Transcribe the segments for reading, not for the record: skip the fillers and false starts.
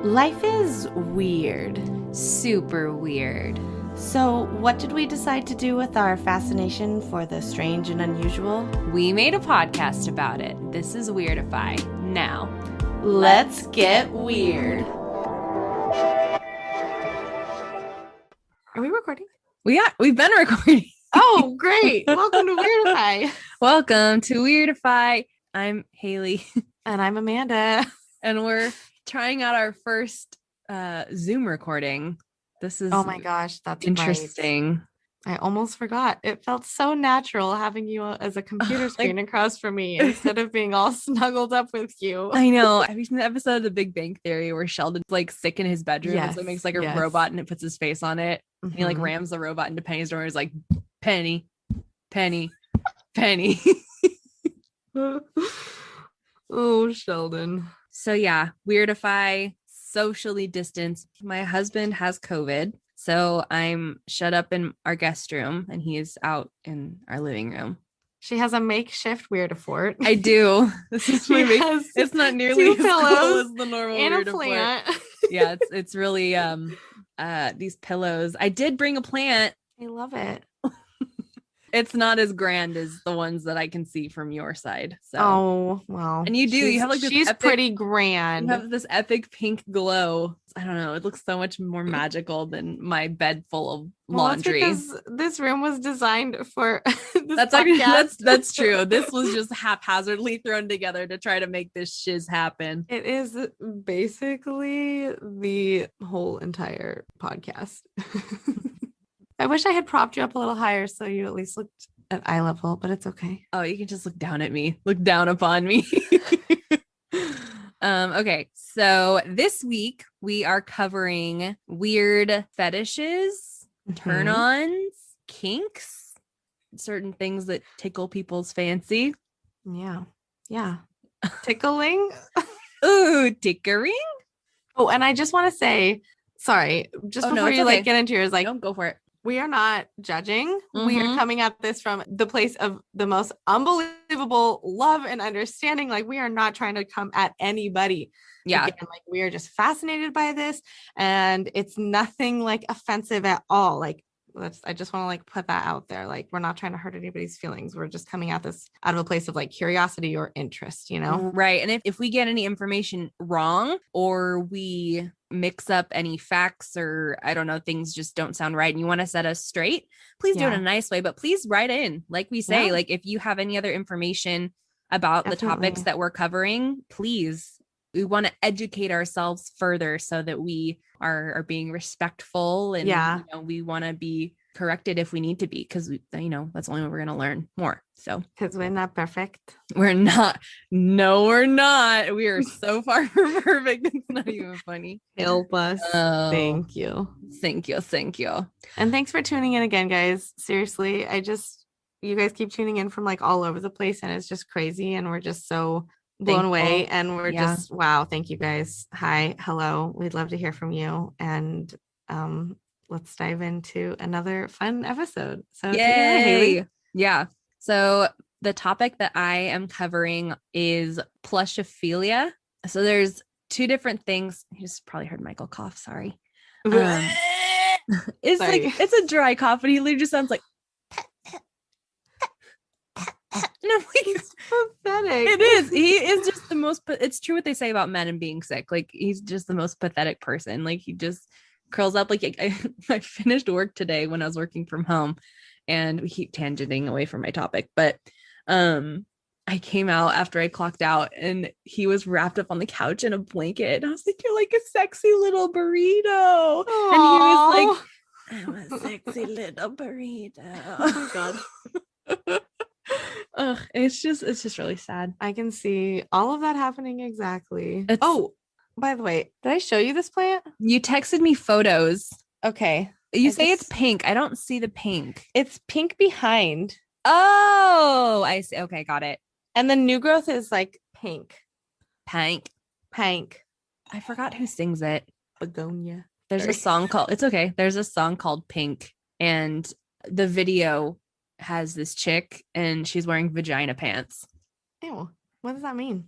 Life is weird. Super weird. So, what did we decide to do with our fascination for the strange and unusual? We made a podcast about it. This is Weirdify. Now, let's get weird. Are we recording? We've been recording. Oh, great. Welcome to Weirdify. Welcome to Weirdify. I'm Haley. And I'm Amanda. And we're trying out our first Zoom recording. This is oh my gosh, that's interesting. Right. I almost forgot. It felt so natural having you as a computer screen across from me instead of being all snuggled up with you. I know. Have you seen the episode of The Big Bang Theory where Sheldon's like sick in his bedroom? Yes, and so it makes like a robot and it puts his face on it. Mm-hmm. And he like rams the robot into Penny's door and is like, Penny, Penny, Penny. Oh, Sheldon. So yeah, Weirdify, socially distanced. My husband has COVID, so I'm shut up in our guest room and he is out in our living room. She has a makeshift Weirdifort. I do. This is it's not nearly as cool as the normal and Weirdifort. A plant. Yeah, it's really these pillows. I did bring a plant. I love it. It's not as grand as the ones that I can see from your side. So. Oh, well. And you do. You have like this she's pretty grand. You have this epic pink glow. I don't know. It looks so much more magical than my bed full of laundry. Because this room was designed for this that's true. This was just haphazardly thrown together to try to make this shiz happen. It is basically the whole entire podcast. I wish I had propped you up a little higher so you at least looked at eye level, but it's okay. Oh, you can just look down at me. Look down upon me. Okay, so this week we are covering weird fetishes, turn-ons, kinks, certain things that tickle people's fancy. Yeah. Tickling. Ooh, tickering. Oh, and I just want to say, sorry, just before you get into yours, no, go for it. We are not judging. We are coming at this from the place of the most unbelievable love and understanding. Like, we are not trying to come at anybody. Yeah. Again, like, we are just fascinated by this, and it's nothing like offensive at all. Like, I just want to like put that out there. Like, we're not trying to hurt anybody's feelings. We're just coming at this out of a place of like curiosity or interest, you know? Right. And if we get any information wrong or we mix up any facts or I don't know, things just don't sound right and you want to set us straight, please do it in a nice way, but please write in. Like we say, like if you have any other information about the topics that we're covering, please, we want to educate ourselves further so that we are being respectful and you know, we want to be corrected if we need to be, because you know that's the only way we're going to learn more. So because we're not perfect. We're not. No, we're not. We are so far from perfect. It's not even funny. Help us. Thank you. And thanks for tuning in again, guys. Seriously, you guys keep tuning in from like all over the place and it's just crazy and we're just so blown away and we're just wow. Thank you guys. Hi, hello. We'd love to hear from you, and let's dive into another fun episode. So yay. Yeah. So the topic that I am covering is plushophilia. So there's two different things. You just probably heard Michael cough. Sorry. It's like it's a dry cough, but he literally just sounds like. No, he's pathetic. It is. He is just the most. It's true what they say about men and being sick. Like he's just the most pathetic person. Like he just curls up. Like I finished work today when I was working from home, and we keep tangenting away from my topic. But I came out after I clocked out, and he was wrapped up on the couch in a blanket. And I was like, "You're like a sexy little burrito," Aww. and he was like, "I'm a sexy little burrito." Oh my god. It's just really sad. I can see all of that happening exactly. Oh, by the way, did I show you this plant? You texted me photos. Okay. You say it's pink. I don't see the pink. It's pink behind. Oh, I see. Okay, got it. And the new growth is like pink. Pank. I forgot who sings it. Begonia. There's a song called, it's okay. There's a song called Pink, and the video has this chick and she's wearing vagina pants. Ew. What does that mean?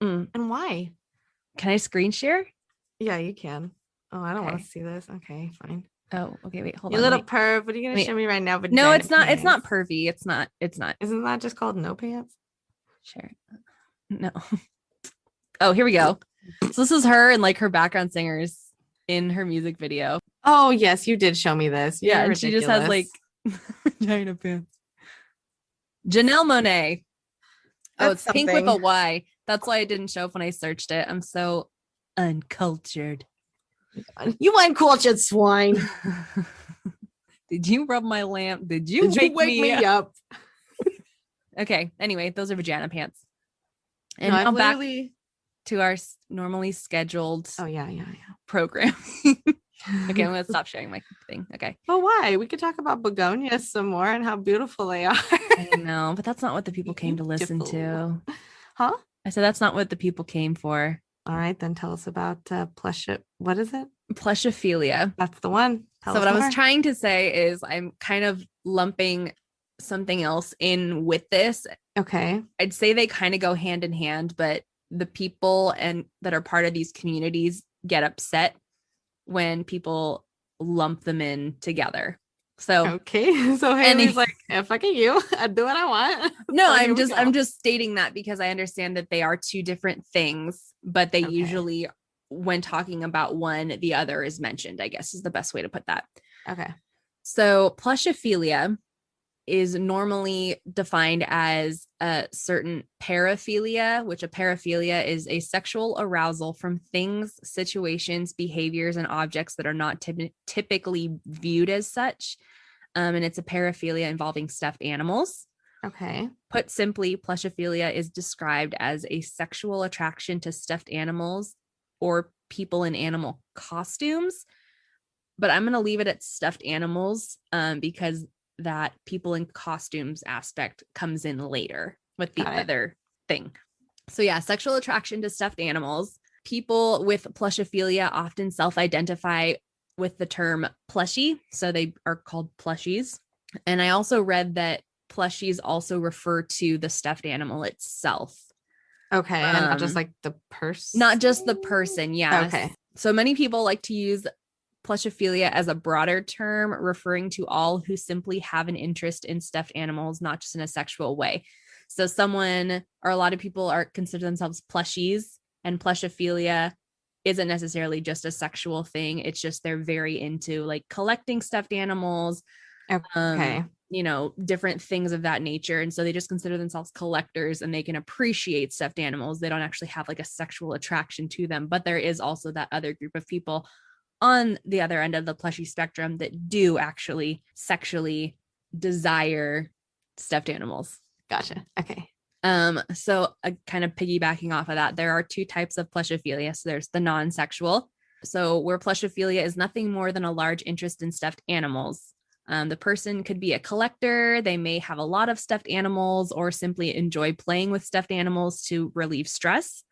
And why? Can I screen share? Yeah, you can. Oh, I don't want Okay. to see this. Okay, fine. Oh, okay. Wait, hold You on. little Wait. perv. What are you gonna Wait. show me right now? No, Vagina it's not. It's not pants. pervy. It's not. It's not. Isn't that just called no pants? Sure. No. Oh, here we go. So this is her and like her background singers in her music video. Oh yes, you did show me this. You're Yeah, and she just has ridiculous. like vagina pants. Janelle Monáe. Oh, That's it's pink with a something. Y. That's why it didn't show up when I searched it. I'm so uncultured. You uncultured swine. Did you rub my lamp? Did Did you wake me up? Okay. Anyway, those are vagina pants. And No, now I've back literally. to our normally scheduled Oh yeah. program. Okay, I'm gonna stop sharing my thing. Okay. But why? We could talk about begonias some more and how beautiful they are. I know, but that's not what the people came to listen to. Huh? I said that's not what the people came for. All right, then tell us about plush. What is it? Plushophilia. That's the one. So what I was trying to say is I'm kind of lumping something else in with this. Okay. I'd say they kind of go hand in hand, but the people and that are part of these communities get upset when people lump them in together. So okay. So Haley's like, fucking you. I do what I want. No, I'm just stating that because I understand that they are two different things, but they usually, when talking about one, the other is mentioned, I guess is the best way to put that. Okay. So plushophilia is normally defined as a certain paraphilia, which a paraphilia is a sexual arousal from things, situations, behaviors, and objects that are not typically viewed as such. And it's a paraphilia involving stuffed animals. Okay. Put simply, plushophilia is described as a sexual attraction to stuffed animals or people in animal costumes. But I'm going to leave it at stuffed animals because that people in costumes aspect comes in later with the other thing. So yeah, sexual attraction to stuffed animals. People with plushophilia often self-identify with the term plushie. So they are called plushies. And I also read that plushies also refer to the stuffed animal itself. Okay. And not just like the person. Not just the person. Yeah. Okay. So many people like to use plushophilia as a broader term, referring to all who simply have an interest in stuffed animals, not just in a sexual way. So someone or a lot of people are consider themselves plushies, and plushophilia isn't necessarily just a sexual thing. It's just they're very into like collecting stuffed animals, you know, different things of that nature. And so they just consider themselves collectors and they can appreciate stuffed animals. They don't actually have like a sexual attraction to them, but there is also that other group of people on the other end of the plushie spectrum that do actually sexually desire stuffed animals. Gotcha. Okay. So kind of piggybacking off of that, there are two types of plushophilia. So there's the non-sexual. So where plushophilia is nothing more than a large interest in stuffed animals. The person could be a collector. They may have a lot of stuffed animals or simply enjoy playing with stuffed animals to relieve stress.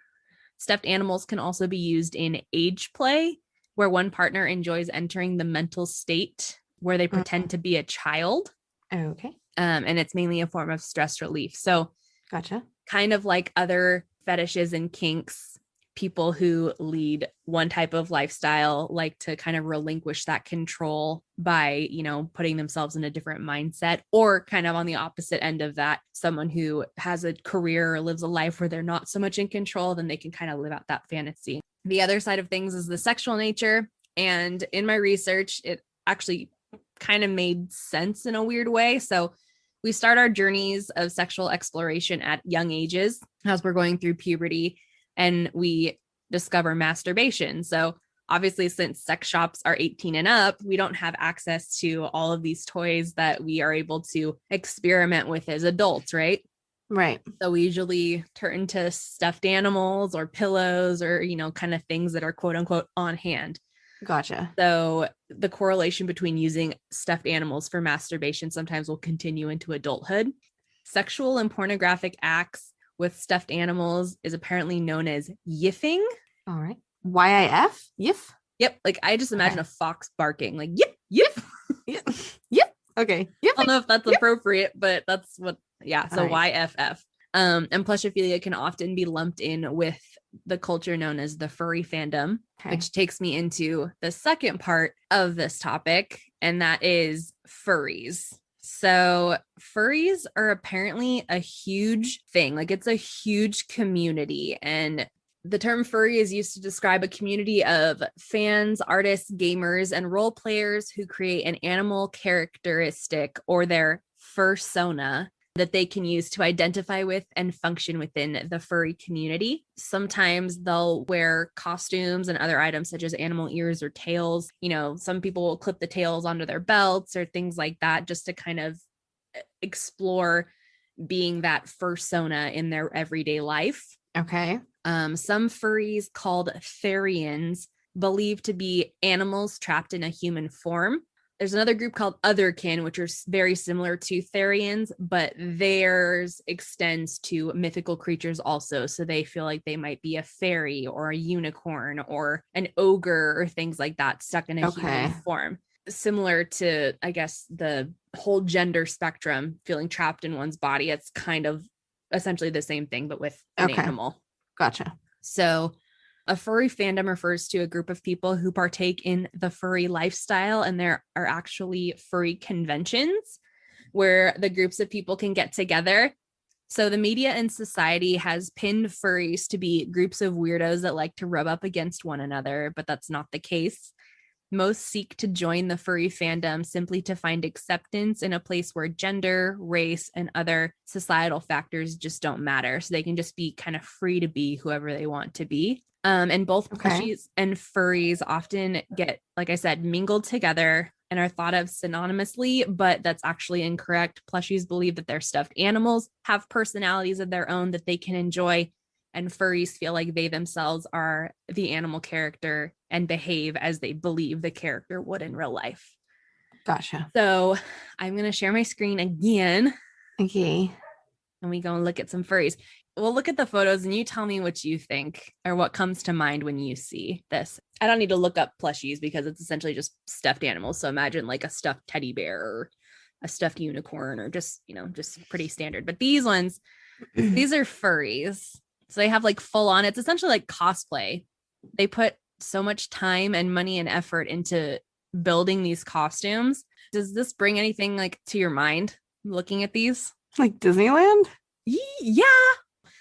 Stuffed animals can also be used in age play, where one partner enjoys entering the mental state where they pretend to be a child. Okay. And it's mainly a form of stress relief. So gotcha. Kind of like other fetishes and kinks, people who lead one type of lifestyle like to kind of relinquish that control by, you know, putting themselves in a different mindset, or kind of on the opposite end of that, someone who has a career or lives a life where they're not so much in control, then they can kind of live out that fantasy. The other side of things is the sexual nature. And in my research, it actually kind of made sense in a weird way. So we start our journeys of sexual exploration at young ages as we're going through puberty, and we discover masturbation. So obviously, since sex shops are 18 and up, we don't have access to all of these toys that we are able to experiment with as adults, right? Right. So we usually turn to stuffed animals or pillows or, you know, kind of things that are quote unquote on hand. Gotcha. So the correlation between using stuffed animals for masturbation sometimes will continue into adulthood. Sexual and pornographic acts with stuffed animals is apparently known as yiffing. All right. Y-I-F? Yiff? Yep. Like I just imagine a fox barking, like yip, yip. Yep. Okay. Yep. I don't know if that's appropriate, but that's what, yeah. So right. YFF. And plushophilia can often be lumped in with the culture known as the furry fandom, which takes me into the second part of this topic, and that is furries. So furries are apparently a huge thing. Like, it's a huge community, and the term furry is used to describe a community of fans, artists, gamers, and role players who create an animal characteristic or their fursona that they can use to identify with and function within the furry community. Sometimes they'll wear costumes and other items such as animal ears or tails. You know, some people will clip the tails onto their belts or things like that just to kind of explore being that fursona in their everyday life. Okay. Some furries called therians believed to be animals trapped in a human form. There's another group called otherkin, which are very similar to therians, but theirs extends to mythical creatures also. So they feel like they might be a fairy or a unicorn or an ogre or things like that stuck in a human form. Similar to, I guess, the whole gender spectrum, feeling trapped in one's body. It's kind of essentially the same thing, but with an animal. Gotcha. So a furry fandom refers to a group of people who partake in the furry lifestyle, and there are actually furry conventions where the groups of people can get together. So the media and society has pinned furries to be groups of weirdos that like to rub up against one another, but that's not the case. Most seek to join the furry fandom simply to find acceptance in a place where gender, race, and other societal factors just don't matter. So they can just be kind of free to be whoever they want to be. And both plushies and furries often get, like I said, mingled together and are thought of synonymously, but that's actually incorrect. Plushies believe that their stuffed animals have personalities of their own that they can enjoy, and furries feel like they themselves are the animal character and behave as they believe the character would in real life. Gotcha. So I'm going to share my screen again. Okay. And we go and look at some furries. We'll look at the photos and you tell me what you think or what comes to mind when you see this. I don't need to look up plushies because it's essentially just stuffed animals. So imagine like a stuffed teddy bear or a stuffed unicorn or just, you know, just pretty standard. But these ones, these are furries. So they have like full on, it's essentially like cosplay. They put so much time and money and effort into building these costumes. Does this bring anything like to your mind looking at these? Like Disneyland? Yeah.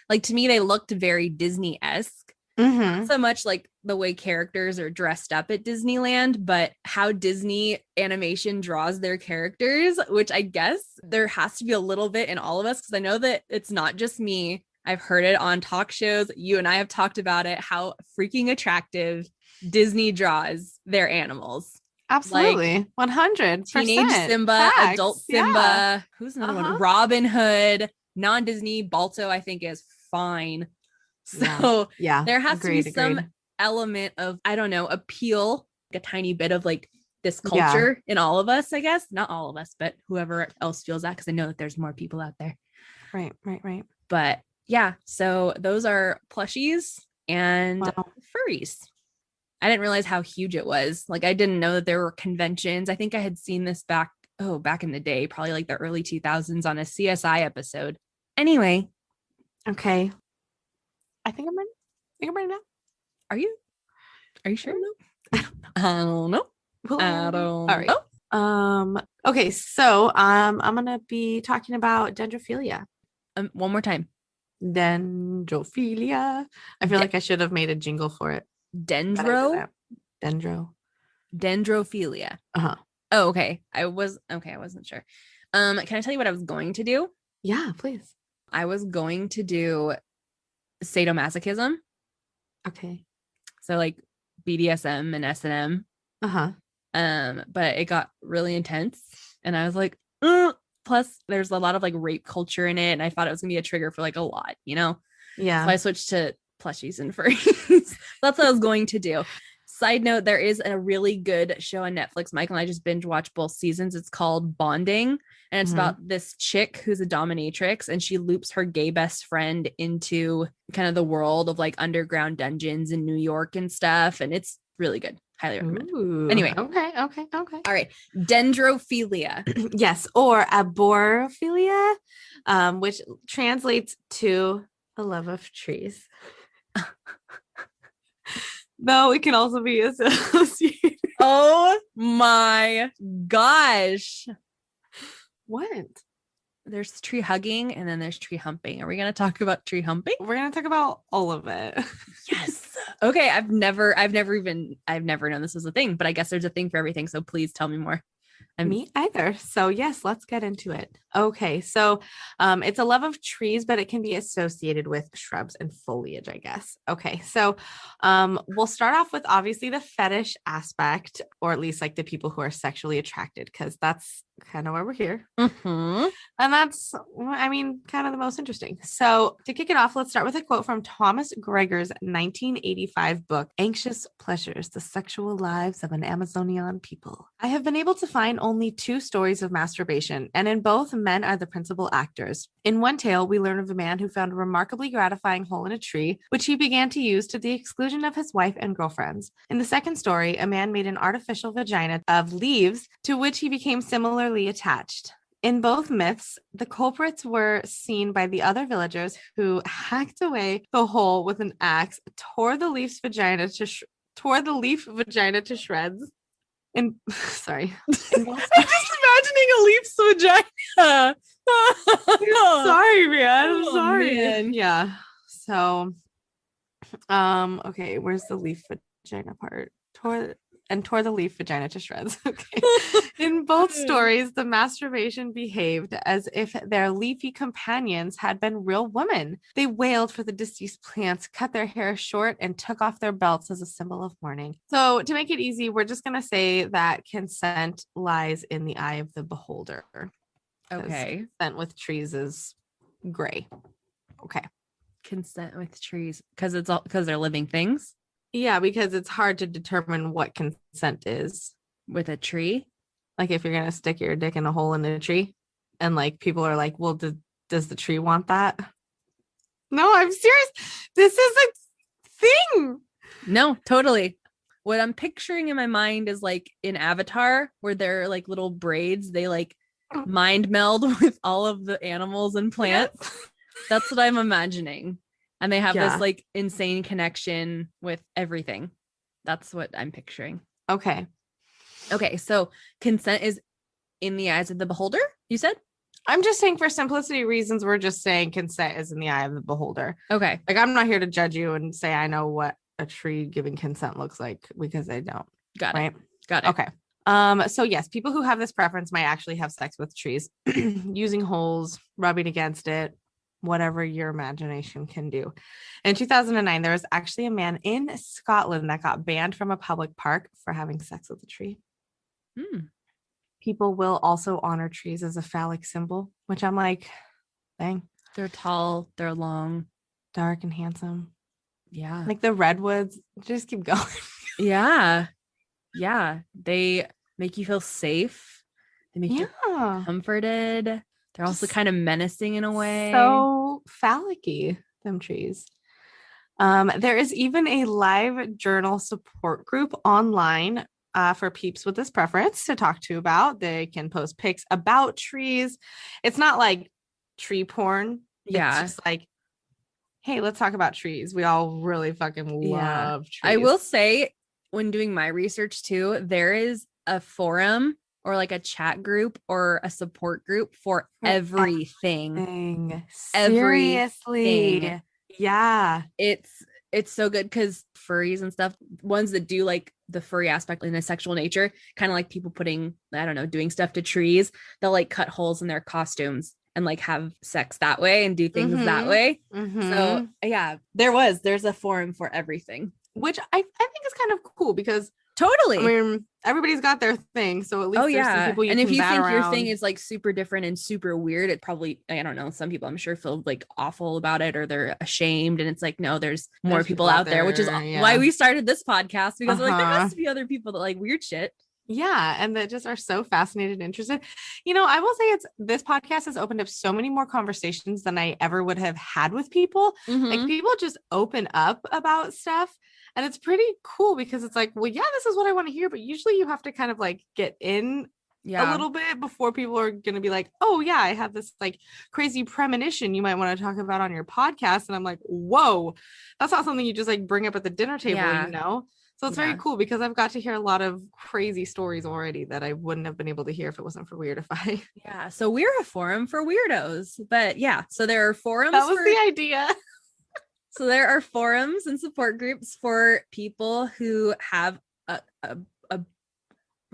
Like, to me, they looked very Disney-esque. Not so much like the way characters are dressed up at Disneyland, but how Disney animation draws their characters, which I guess there has to be a little bit in all of us, because I know that it's not just me. I've heard it on talk shows. You and I have talked about it, how freaking attractive Disney draws their animals. Absolutely. Like 100%. Teenage Simba, facts. Adult Simba. Who's another one? Robin Hood. Non-Disney Balto, I think, is fine. So there has to be some element of, I don't know, appeal, like a tiny bit of like this culture in all of us, I guess. Not all of us, but whoever else feels that, because I know that there's more people out there. Right. But yeah, so those are plushies and furries. I didn't realize how huge it was. Like, I didn't know that there were conventions. I think I had seen this back in the day, probably like the early 2000s on a CSI episode. Anyway. Okay. I think I'm ready now. Are you sure? I don't know. I don't know. All right. Okay. So, I'm going to be talking about dendrophilia. One more time. Dendrophilia. I feel like I should have made a jingle for it. Dendrophilia. Uh-huh. Oh, okay. I wasn't sure. Can I tell you what I was going to do? Yeah, please. I was going to do sadomasochism. Okay. So like BDSM and S&M. Uh-huh. But it got really intense and I was like, plus there's a lot of like rape culture in it, and I thought it was gonna be a trigger for like a lot, you know? Yeah. So I switched to plushies and furries. That's what I was going to do. Side note, there is a really good show on Netflix. Michael and I just binge watched both seasons. It's called Bonding, and it's about this chick who's a dominatrix, and she loops her gay best friend into kind of the world of like underground dungeons in New York and stuff. And it's really good. Highly recommend. Ooh, anyway. Okay. All right. Dendrophilia. Yes. Or agorophilia, which translates to a love of trees. Though it can also be associated. Oh my gosh. What? There's tree hugging and then there's tree humping. Are we going to talk about tree humping? We're going to talk about all of it. Yes. Okay. I've never known this was a thing, but I guess there's a thing for everything. So please tell me more. Me either. So yes, let's get into it. Okay. So it's a love of trees, but it can be associated with shrubs and foliage, I guess. Okay. So we'll start off with obviously the fetish aspect, or at least like the people who are sexually attracted, because that's kind of why we're here. And that's, I mean, kind of the most interesting. So to kick it off, let's start with a quote from Thomas Gregor's 1985 book, Anxious Pleasures, The Sexual Lives of an Amazonian People. I have been able to find only 2 stories of masturbation, and in both, men are the principal actors. In one tale, we learn of a man who found a remarkably gratifying hole in a tree, which he began to use to the exclusion of his wife and girlfriends. In the second story, a man made an artificial vagina of leaves to which he became similarly attached. In both myths, the culprits were seen by the other villagers who hacked away the hole with an axe, tore the leaf vagina to shreds. And sorry, I'm just imagining a leaf's vagina. Sorry, man. I'm Oh, sorry. man. Yeah. So, okay, where's the leaf vagina part? Tore the leaf vagina to shreds. Okay. In both stories, the masturbation behaved as if their leafy companions had been real women. They wailed for the deceased plants, cut their hair short, and took off their belts as a symbol of mourning. So to make it easy, we're just going to say that consent lies in the eye of the beholder. Okay. Consent with trees is gray. Okay. Consent with trees because they're living things. Yeah, because it's hard to determine what consent is with a tree. Like if you're gonna stick your dick in a hole in a tree, and like people are like, well, does the tree want that? No, I'm serious. This is a thing. No, totally. What I'm picturing in my mind is like in Avatar, where they're like little braids. They like mind meld with all of the animals and plants. Yes. That's what I'm imagining. And they have this like insane connection with everything. That's what I'm picturing. Okay. So consent is in the eyes of the beholder, you said? I'm just saying for simplicity reasons, we're just saying consent is in the eye of the beholder. Okay. Like I'm not here to judge you and say I know what a tree giving consent looks like, because I don't. Got it. Got it. Okay. So yes, people who have this preference might actually have sex with trees using holes, rubbing against it, whatever your imagination can do. In 2009, there was actually a man in Scotland that got banned from a public park for having sex with a tree. People will also honor trees as a phallic symbol, which I'm like, dang. They're tall, they're long, dark and handsome. Yeah. Like the redwoods, just keep going. Yeah. They make you feel safe. They make you comforted. They're also kind of menacing in a way. So phallic-y, them trees. There is even a live journal support group online for peeps with this preference to talk to about. They can post pics about trees. It's not like tree porn. Yeah. It's just like, hey, let's talk about trees. We all really fucking love trees. I will say, when doing my research too, there is a forum or like a chat group or a support group for everything. Seriously. Everything. Yeah. It's so good because furries and stuff, ones that do like the furry aspect in a sexual nature, kind of like people putting, I don't know, doing stuff to trees, they'll like cut holes in their costumes and like have sex that way and do things that way. So yeah, there's a forum for everything. Which I think is kind of cool because Totally. I mean, everybody's got their thing. So at least there's some people you and can if you bat think around. your thing is like super different and super weird, it probably, I don't know, some people I'm sure feel like awful about it or they're ashamed. And it's like, no, there's more people out there, which is why we started this podcast, because we're like, there has to be other people that like weird shit. Yeah. And that just are so fascinated and interested. You know, I will say this podcast has opened up so many more conversations than I ever would have had with people. Like people just open up about stuff. And it's pretty cool because it's like, well, yeah, this is what I want to hear. But usually you have to kind of like get in a little bit before people are going to be like, oh yeah, I have this like crazy premonition you might want to talk about on your podcast. And I'm like, whoa, that's not something you just like bring up at the dinner table, you know? So it's very cool because I've got to hear a lot of crazy stories already that I wouldn't have been able to hear if it wasn't for Weirdify. Yeah. So we're a forum for weirdos, but yeah. So there are forums. That was the idea. So there are forums and support groups for people who have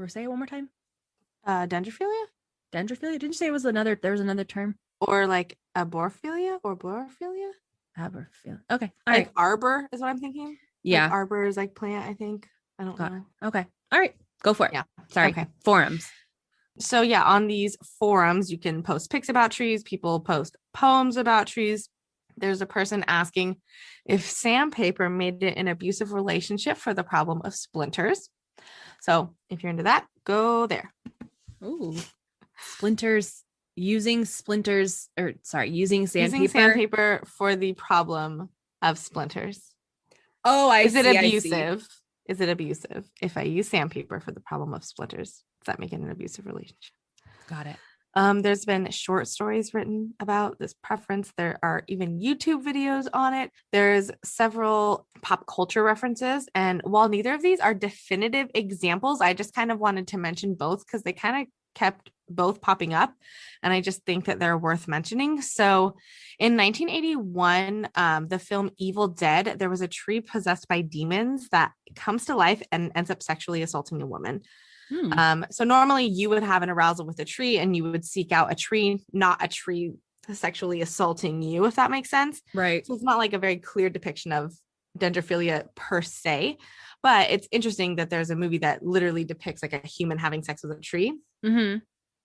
say it one more time. Dendrophilia? Dendrophilia? Didn't you say there was another term? Or like aborophilia or borophilia? Aborophilia. Okay. All right. Arbor is what I'm thinking. Yeah. Like arbor is like plant, I think. I don't know. Okay. All right. Go for it. Yeah. Sorry. Okay. Forums. So yeah, on these forums, you can post pics about trees. People post poems about trees. There's a person asking if sandpaper made it an abusive relationship for the problem of splinters. So if you're into that, go there. Ooh, splinters, using sandpaper. Using sandpaper for the problem of splinters. Oh, Is it abusive? Is it abusive if I use sandpaper for the problem of splinters? Does that make it an abusive relationship? Got it. There's been short stories written about this preference. There are even YouTube videos on it. There's several pop culture references. And while neither of these are definitive examples, I just kind of wanted to mention both because they kind of kept both popping up. And I just think that they're worth mentioning. So in 1981, the film Evil Dead, there was a tree possessed by demons that comes to life and ends up sexually assaulting a woman. So normally you would have an arousal with a tree and you would seek out a tree, not a tree sexually assaulting you, if that makes sense. Right. So it's not like a very clear depiction of dendrophilia per se, but it's interesting that there's a movie that literally depicts like a human having sex with a tree.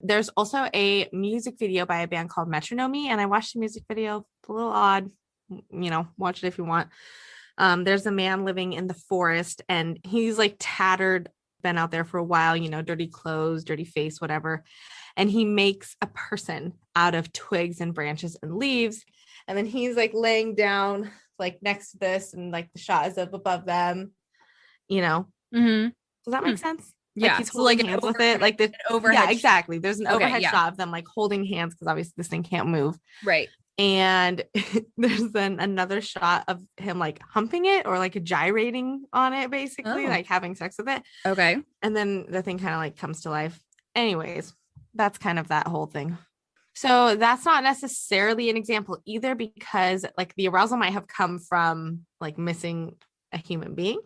There's also a music video by a band called Metronome, and I watched the music video. It's a little odd, you know, watch it if you want. There's a man living in the forest and he's like tattered, been out there for a while, you know, dirty clothes, dirty face, whatever. And he makes a person out of twigs and branches and leaves. And then he's like laying down like next to this and like the shot is up above them, you know. Does that make sense? Yeah. Like he's holding hands with it. Like the overhead. Yeah, exactly. There's an overhead shot of them like holding hands because obviously this thing can't move. Right. And there's then another shot of him like humping it or like gyrating on it, basically, like having sex with it. Okay. And then the thing kind of like comes to life. Anyways, that's kind of that whole thing. So that's not necessarily an example either, because like the arousal might have come from like missing a human being.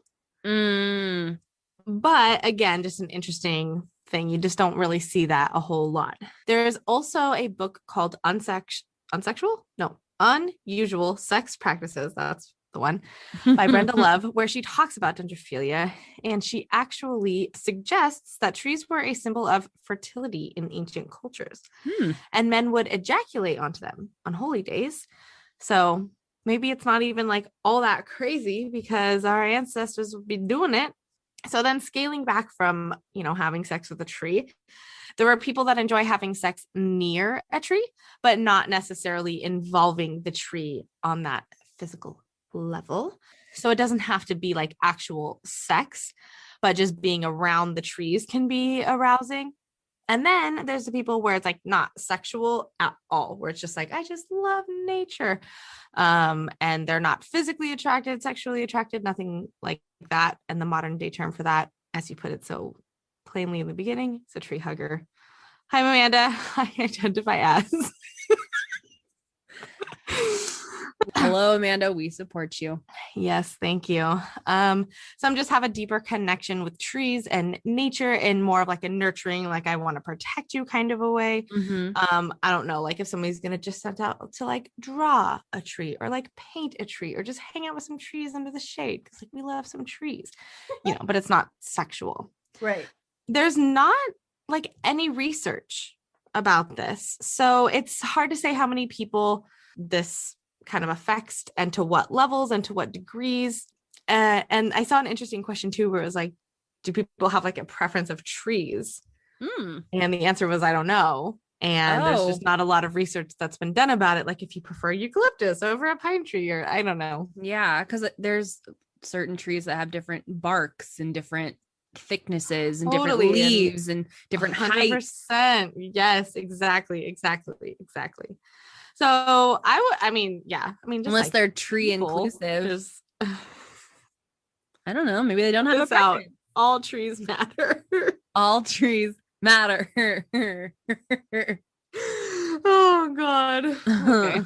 But again, just an interesting thing. You just don't really see that a whole lot. There's also a book called Unusual Sex Practices. That's the one by Brenda Love, where she talks about dendrophilia. And she actually suggests that trees were a symbol of fertility in ancient cultures. And men would ejaculate onto them on holy days. So maybe it's not even like all that crazy because our ancestors would be doing it. So then scaling back from, you know, having sex with a tree, there are people that enjoy having sex near a tree, but not necessarily involving the tree on that physical level. So it doesn't have to be like actual sex, but just being around the trees can be arousing. And then there's the people where it's like not sexual at all, where it's just like, I just love nature. And they're not physically attracted, sexually attracted, nothing like that. And the modern day term for that, as you put it so plainly in the beginning, it's a tree hugger. Hi, Amanda. I identify as. Hello, Amanda. We support you. Yes, thank you. Some just have a deeper connection with trees and nature in more of like a nurturing, like I want to protect you kind of a way. I don't know, like if somebody's gonna just set out to like draw a tree or like paint a tree or just hang out with some trees under the shade because like we love some trees, but it's not sexual. Right. There's not like any research about this, so it's hard to say how many people this kind of affects and to what levels and to what degrees. And I saw an interesting question too, where it was like, do people have like a preference of trees? And the answer was, I don't know. And there's just not a lot of research that's been done about it. Like if you prefer eucalyptus over a pine tree, or I don't know. Yeah, because there's certain trees that have different barks and different thicknesses and different leaves and different 100%. Heights. Yes, exactly. So I mean, just unless like they're tree inclusive. I don't know. Maybe they don't have a preference. All trees matter. All trees matter. Oh God. Okay.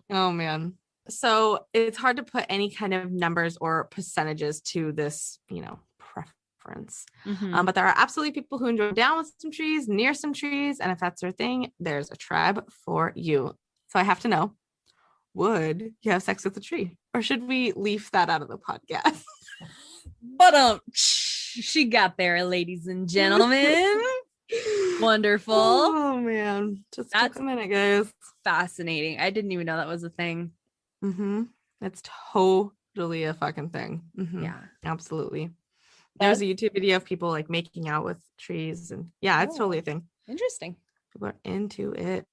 Oh man. So it's hard to put any kind of numbers or percentages to this, preference. But there are absolutely people who enjoy down with some trees, near some trees, and if that's their thing, there's a tribe for you. So I have to know, would you have sex with a tree? Or should we leave that out of the podcast? But she got there, ladies and gentlemen. Wonderful. Oh man. Just took a minute, guys. Fascinating. I didn't even know that was a thing. It's totally a fucking thing. Yeah, absolutely. There's a YouTube video of people like making out with trees, and it's totally a thing. Interesting. People are into it.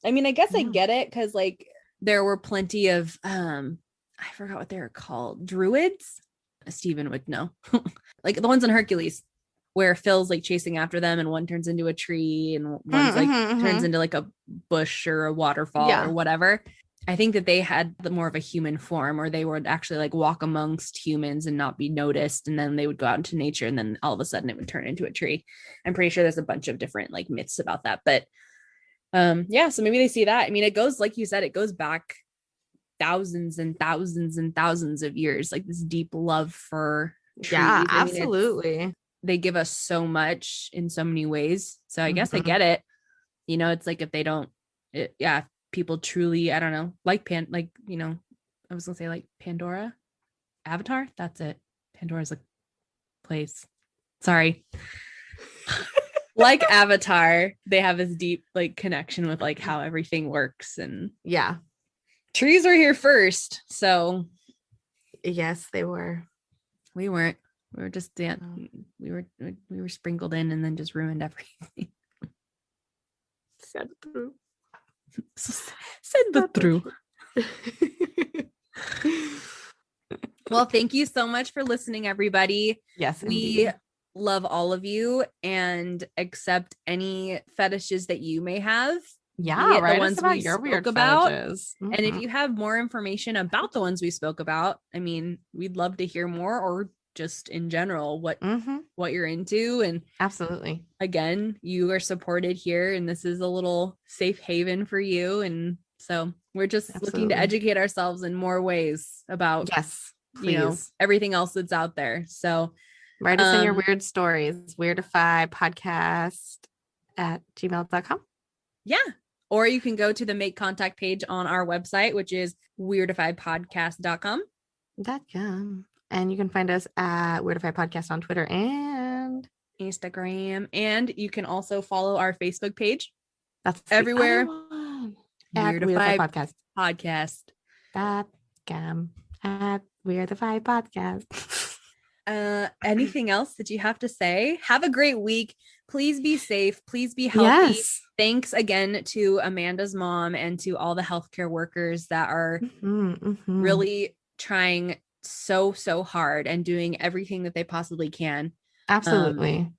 I mean, I guess I get it because like there were plenty of I forgot what they were called, druids. Steven would know. Like the ones in Hercules where Phil's like chasing after them and one turns into a tree and one's turns into like a bush or a waterfall or whatever. I think that they had more of a human form, or they would actually like walk amongst humans and not be noticed. And then they would go out into nature and then all of a sudden it would turn into a tree. I'm pretty sure there's a bunch of different like myths about that. But so maybe they see that. I mean, it goes, like you said, it goes back thousands and thousands and thousands of years, like this deep love for trees. Yeah, absolutely. They give us so much in so many ways. So I guess I get it. It's like if they don't, people truly, I don't know, I was gonna say like Pandora, Avatar. That's it. Pandora's a place. Sorry. Like Avatar, they have this deep like connection with like how everything works, and trees were here first. So yes, they were. We weren't. We were just we were sprinkled in and then just ruined everything. Said the truth. Well, thank you so much for listening, everybody. Yes, we love all of you and accept any fetishes that you may have. Right. The ones about we your spoke weird about. Fetishes. And if you have more information about the ones we spoke about, I mean, we'd love to hear more, or just in general what you're into. And absolutely, again, you are supported here, and this is a little safe haven for you. And so we're just looking to educate ourselves in more ways about everything else that's out there. So write us in your weird stories. Weirdify podcast at gmail.com. Or you can go to the make contact page on our website, which is weirdifypodcast.com. And you can find us at Weirdify Podcast on Twitter and Instagram. And you can also follow our Facebook page. That's everywhere. At Weirdify Podcast. At Weirdify Podcast. Anything else that you have to say? Have a great week. Please be safe. Please be healthy. Yes. Thanks again to Amanda's mom and to all the healthcare workers that are really trying so hard and doing everything that they possibly can. Absolutely.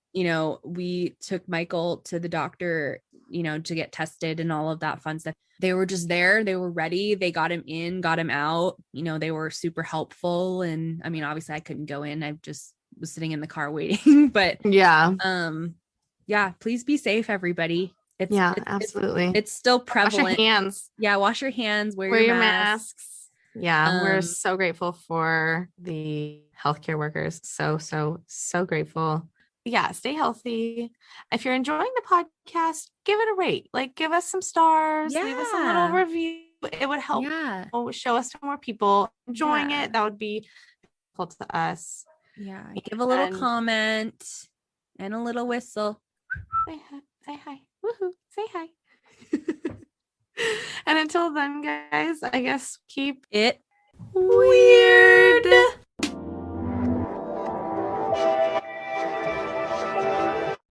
We took Michael to the doctor, to get tested and all of that fun stuff. They were just there. They were ready. They got him in, got him out. They were super helpful. And I mean, obviously I couldn't go in. I just was sitting in the car waiting, but please be safe, everybody. Absolutely. It's still prevalent. Wash your hands. Wash your hands. Wear your masks. Yeah, we're so grateful for the healthcare workers. So grateful. Yeah, stay healthy. If you're enjoying the podcast, give it a rate. Like, give us some stars, leave us a little review. It would help show us to more people enjoying it. That would be helpful to us. Yeah, give a little comment and a little whistle. Say hi. Woohoo. Say hi. And until then, guys, I guess keep it weird.